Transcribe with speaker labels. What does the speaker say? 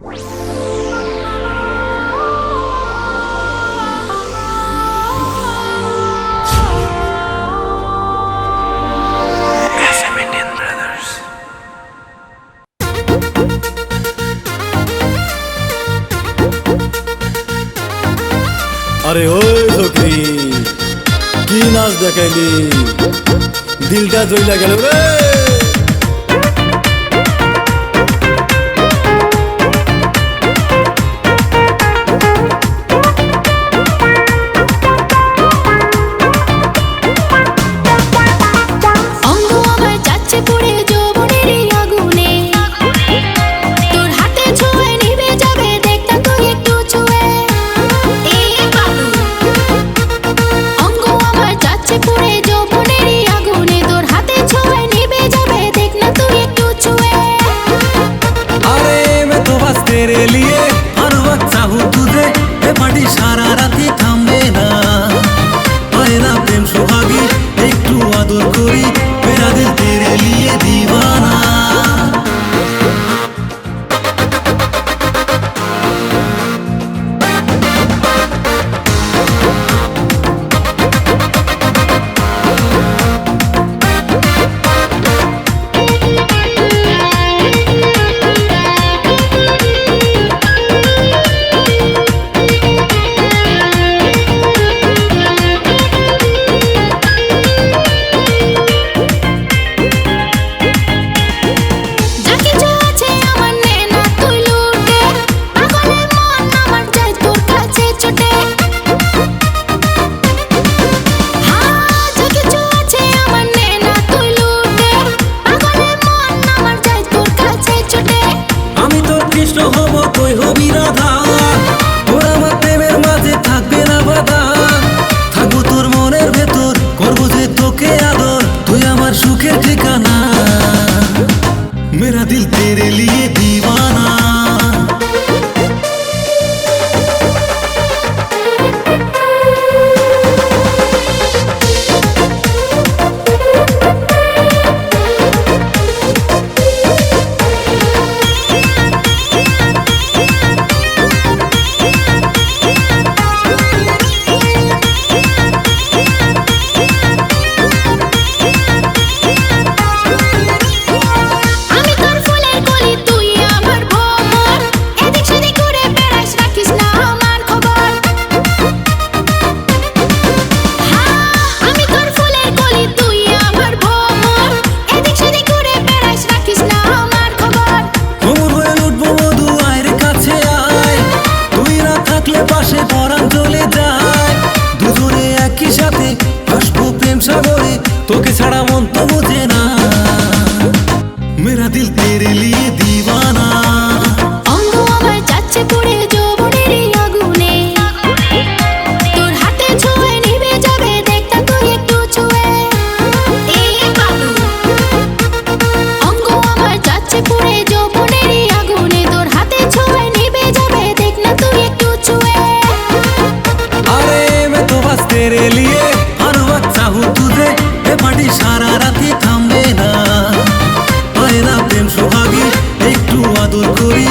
Speaker 1: আরে ওই ছোকরি কি নাচ দেখাইলি, দিলটা জ্বইলা গেল রে।
Speaker 2: तेरे लिए हर वक्त चाहूं तुझे, ये पार्टी सारा राती थामबे ना। आयना प्रेम सुहागी एकटू आदर करी, मेरा दिल तेरे लिए दीवाना। मेरा दिल तेरे लिए दीवाना। তোকে ছাড়া মন তো বোঝে না, মেরা দিল তেরে লিয়ে দিওয়ানা।
Speaker 3: অঙ্গ আমার যাচ্ছে পড়ে যৌবনের আগুনে, তোর হাতে ছোঁয়া নিভে যাবে দেখটা তুই একটু ছুঁয়ে। এই বাবু অঙ্গ আমার যাচ্ছে পড়ে যৌবনের আগুনে, তোর হাতে ছোঁয়া নিভে যাবে দেখ না তুই একটু ছুঁয়ে।
Speaker 2: আরে मैं तो बस तेरे लिए हर वक्त चाहूं तुझे, ये पार्टी सारा राती थामबे ना। आयना प्रेम सुहागी एकटू आदर करी,